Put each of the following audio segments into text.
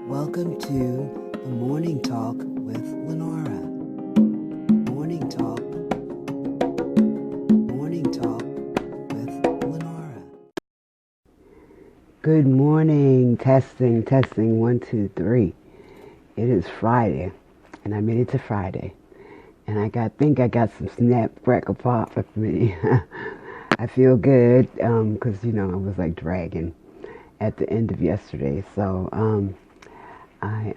Welcome to the Morning Talk with LENORA. Morning Talk. Morning Talk with LENORA. Good morning. Testing, 1, 2, 3. It is Friday, and I made it to Friday. And I think I got some snap, crackle, pop for me. I feel good, because, I was like dragging at the end of yesterday. So, I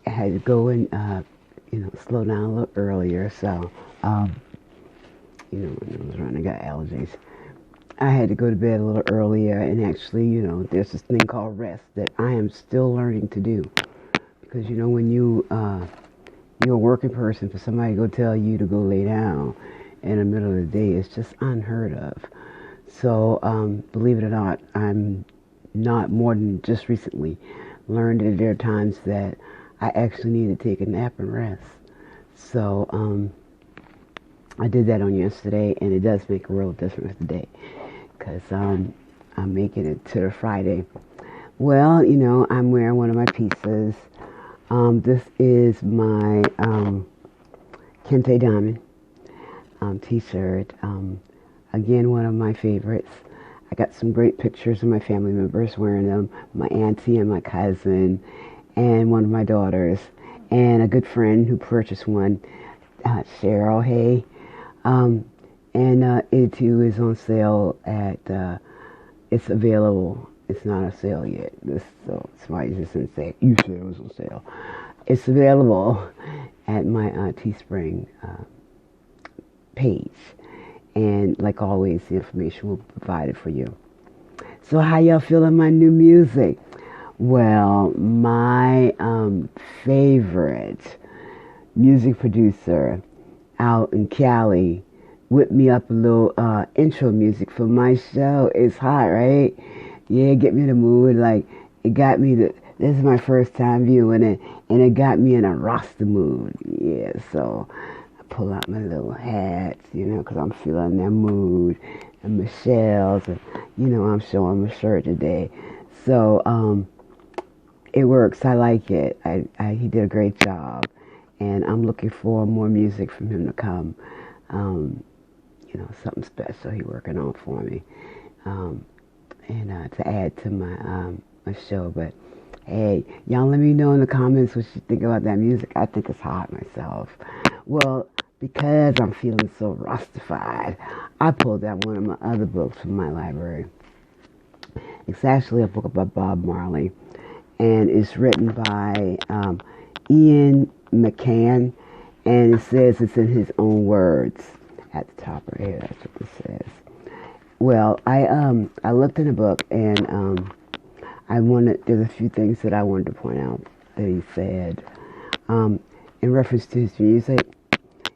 had to go and, slow down a little earlier. So, when I was running, I got allergies. I had to go to bed a little earlier, and actually, there's this thing called rest that I am still learning to do. Because, when you're a working person, for somebody to go tell you to go lay down in the middle of the day, it's just unheard of. So, believe it or not, I'm not more than just recently learned that there are times that I actually need to take a nap and rest. So, I did that on yesterday, and it does make a real difference today, because I'm making it to the Friday. Well, I'm wearing one of my pieces. This is my Kente Diamond t-shirt. Again, one of my favorites. I got some great pictures of my family members wearing them. My auntie and my cousin and one of my daughters. And a good friend who purchased one, Cheryl Hay. And it too is on sale at, it's available. It's not on sale yet. So somebody just didn't say, you said it was on sale. It's available at my Teespring page. And like always, the information will be provided for you. So how y'all feeling my new music? Well, my favorite music producer out in Cali whipped me up a little intro music for my show. It's hot, right? Yeah, get me in the mood. Like, it got me this is my first time viewing it, and it got me in a Rasta mood. Yeah, so I pull out my little hats, because I'm feeling that mood, and Michelle's, and, I'm showing my shirt today. So, it works. I like it. He did a great job, and I'm looking for more music from him to come. Something special he working on for me. And to add to my show. But hey, y'all let me know in the comments what you think about that music. I think it's hot myself. Well, because I'm feeling so Rastified, I pulled out one of my other books from my library. It's actually a book about Bob Marley, and it's written by Ian McCann, and it says it's in his own words at the top right here. That's what it says. Well, I looked in the book, and there's a few things that I wanted to point out that he said. In reference to his music,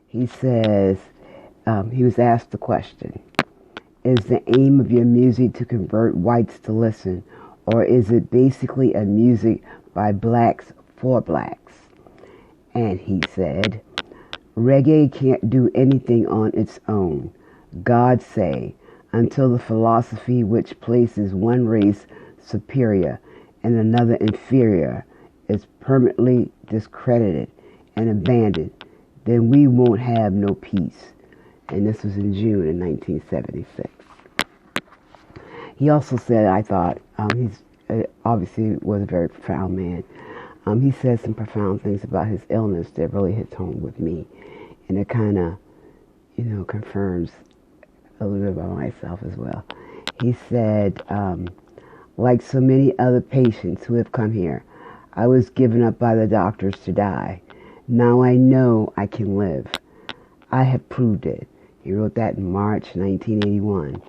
he says, he was asked the question, is the aim of your music to convert whites to listen, or is it basically a music by blacks for blacks? And he said, reggae can't do anything on its own. God say, until the philosophy which places one race superior and another inferior is permanently discredited and abandoned, then we won't have no peace. And this was in June of 1976. He also said, I thought, he's obviously was a very profound man. He said some profound things about his illness that really hits home with me. And it kind of, confirms a little bit about myself as well. He said, like so many other patients who have come here, I was given up by the doctors to die. Now I know I can live. I have proved it. He wrote that in March 1981.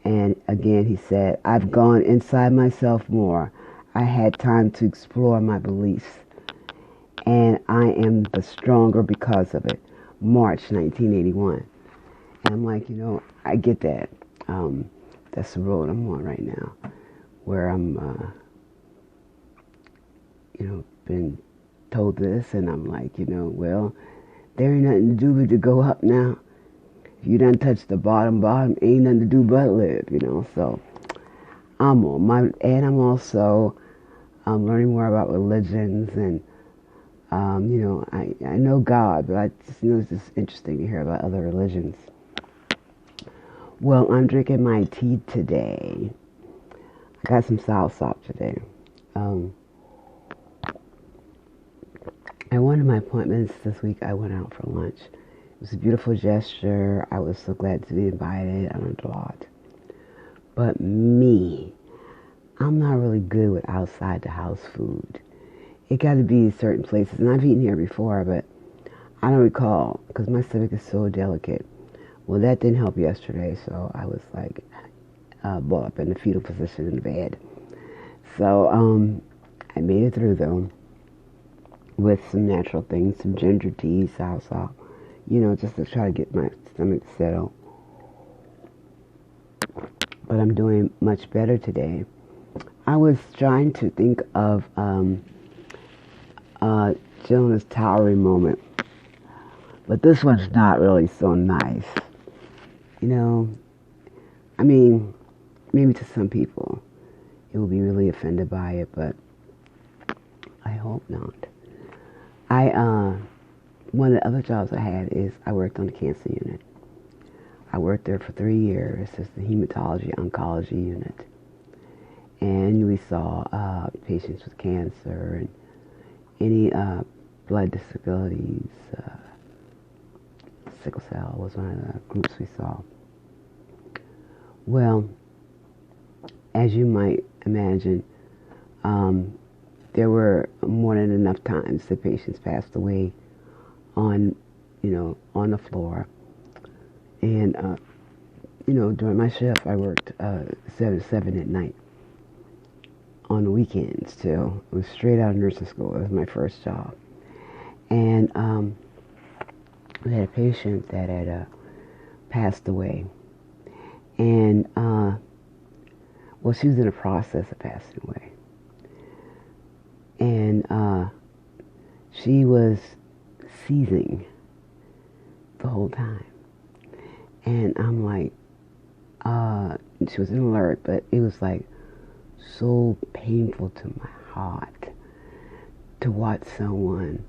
And again, he said, I've gone inside myself more. I had time to explore my beliefs. And I am the stronger because of it. March 1981. And I'm like, I get that. That's the road I'm on right now. Where I'm, been told this, and I'm like, well, there ain't nothing to do but to go up now. If you done touched the bottom, ain't nothing to do but live, So I'm on and I'm also learning more about religions and, I know God, but I just it's just interesting to hear about other religions. Well, I'm drinking my tea today. I got some soursop today. At one of my appointments this week, I went out for lunch. It was a beautiful gesture. I was so glad to be invited. I learned a lot. But me, I'm not really good with outside the house food. It got to be certain places. And I've eaten here before, but I don't recall because my stomach is so delicate. Well, that didn't help yesterday, so I was like, brought up in the fetal position in the bed. So I made it through, though, with some natural things, some ginger tea, salsa, just to try to get my stomach settled. But I'm doing much better today. I was trying to think of Jonah's towering moment, but this one's not really so nice. I mean, maybe to some people it will be really offended by it, but I hope not. One of the other jobs I had is I worked on the cancer unit. I worked there for 3 years as the hematology oncology unit. And we saw patients with cancer and any blood disabilities. Sickle cell was one of the groups we saw. Well, as you might imagine, there were more than enough times that patients passed away on the floor. And, during my shift, I worked 7 to 7 at night. On the weekends, too. It was straight out of nursing school. It was my first job. And we had a patient that had passed away. And, she was in the process of passing away. And she was seizing the whole time. And I'm like, she was an alert, but it was like so painful to my heart to watch someone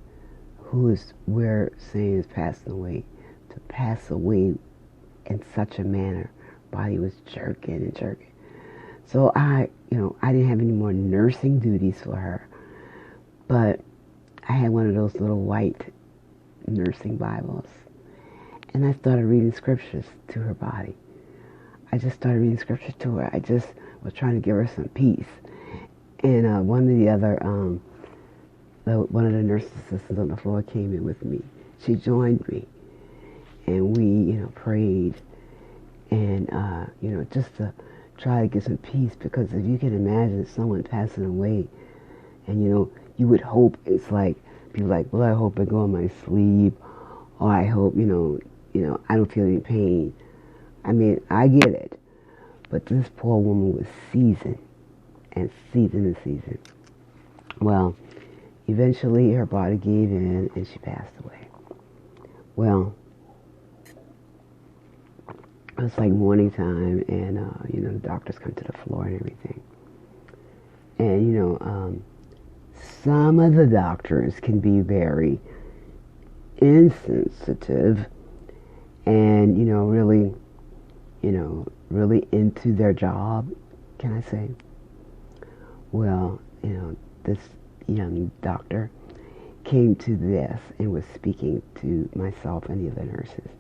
who is, we're saying is passing away, to pass away in such a manner. Body was jerking and jerking. So I didn't have any more nursing duties for her, but I had one of those little white nursing Bibles. And I started reading scriptures to her body. I just started reading scriptures to her. I just was trying to give her some peace. And one of the nurse assistants on the floor came in with me. She joined me. And we, prayed. And, just to try to get some peace. Because if you can imagine someone passing away, and, you would hope, it's like, people like, well, I hope I go in my sleep. Or I hope, I don't feel any pain. I mean, I get it. But this poor woman was seasoned. And seasoned. Well, eventually her body gave in and she passed away. Well, it was like morning time and, the doctors come to the floor and everything. And, some of the doctors can be very insensitive and, really into their job, can I say? Well, this young doctor came to the desk and was speaking to myself and the other nurses.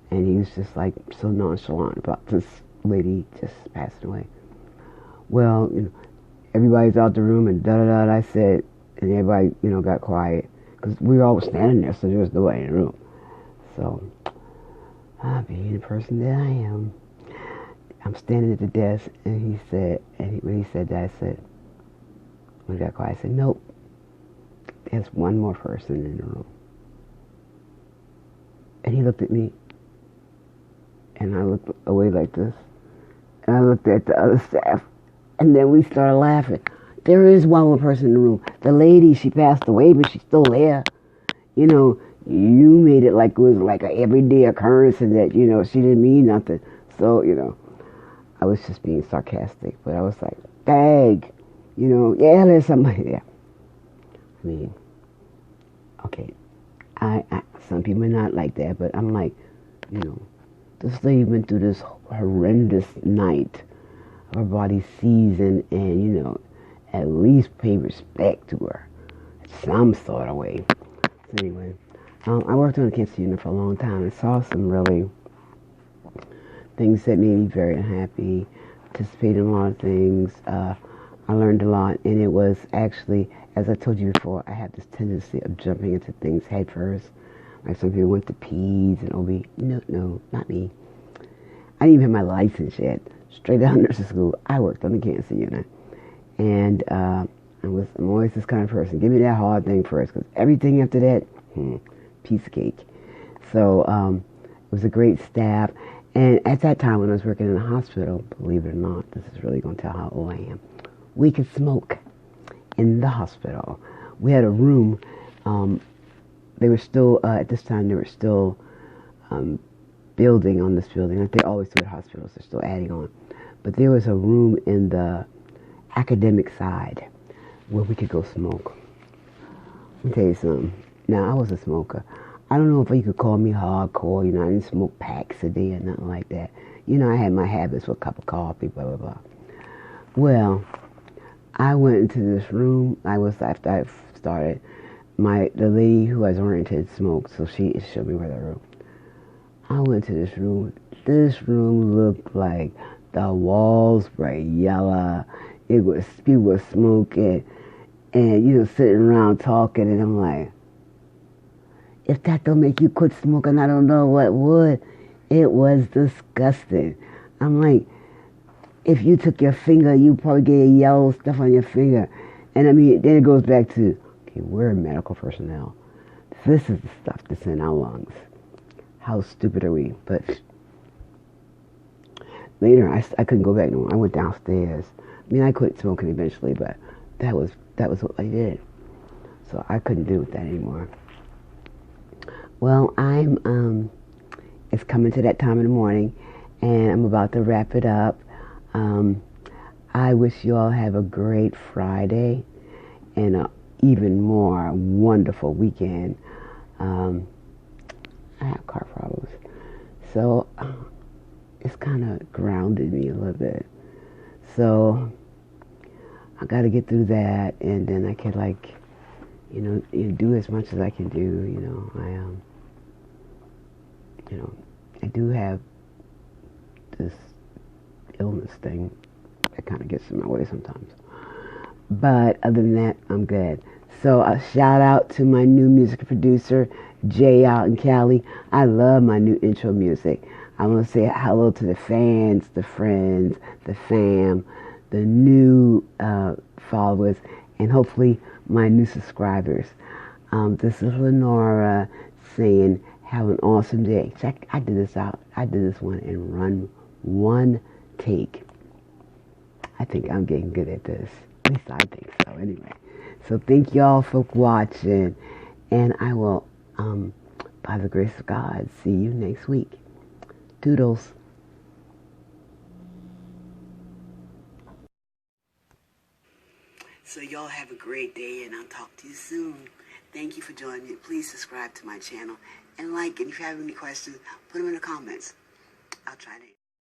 And he was just like so nonchalant about this lady just passing away. Well, everybody's out the room and da-da-da, I said, and everybody, got quiet. Because we were all standing there, so there was nobody in the room. So, being the person that I am, I'm standing at the desk, and he said, when he said that, I said, when he got quiet, I said, nope, there's one more person in the room. And he looked at me, and I looked away like this, and I looked at the other staff, and then we started laughing. There is one more person in the room. The lady, she passed away, but she's still there. You made it like it was like an everyday occurrence and that, she didn't mean nothing. So, I was just being sarcastic. But I was like, dang, You know, yeah, there's something there. I mean, okay, I some people are not like that, but I'm like, you know, this lady went through this horrendous night. Her body seasoned, and you know, at least pay respect to her, some sort of way. So anyway, I worked on the cancer unit for a long time and saw some really things that made me very unhappy. Participated in a lot of things. I learned a lot, and it was actually, as I told you before, I have this tendency of jumping into things head first. Like some people went to Peds and OB. No, not me. I didn't even have my license yet. Straight out of nursing school, I worked on the cancer unit. And I'm always this kind of person. Give me that hard thing first, because everything after that, piece of cake. So it was a great staff. And at that time when I was working in the hospital, believe it or not, this is really going to tell how old I am, we could smoke in the hospital. We had a room. They were still, at this time, they were still building on this building. Like they always do at hospitals. They're still adding on. But there was a room in the academic side where we could go smoke. Let me tell you something. Now, I was a smoker. I don't know if you could call me hardcore. You know, I didn't smoke packs a day or nothing like that. You know, I had my habits with a cup of coffee, blah, blah, blah. Well, I went into this room. After I started, the lady who was oriented smoked, so she showed me where the room. I went to this room. This room looked like the walls were yellow. People were smoking and, you know, sitting around talking, and I'm like, if that don't make you quit smoking, I don't know what would. It was disgusting. I'm like, if you took your finger, you probably get yellow stuff on your finger. And I mean, then it goes back to, okay, we're medical personnel. This is the stuff that's in our lungs. How stupid are we? But later, I couldn't go back no more. I went downstairs. I mean, I quit smoking eventually, but that was what I did. So I couldn't do with that anymore. Well, it's coming to that time in the morning, and I'm about to wrap it up. I wish you all have a great Friday and an even more wonderful weekend. I have car problems, so it's kind of grounded me a little bit. So I got to get through that, and then I can, like, you know, do as much as I can do. You know, I do have this illness thing that kind of gets in my way sometimes. But other than that, I'm good. So a shout out to my new music producer, Jay out in Cali. I love my new intro music. I want to say hello to the fans, the friends, the fam, the new followers, and hopefully my new subscribers. This is LENORA saying, have an awesome day. Check, I did this one in one take. I think I'm getting good at this. At least I think so, anyway. So thank y'all for watching, and I will, by the grace of God, see you next week. Doodles. So y'all have a great day, and I'll talk to you soon. Thank you for joining me. Please subscribe to my channel and like, and if you have any questions, put them in the comments. I'll try to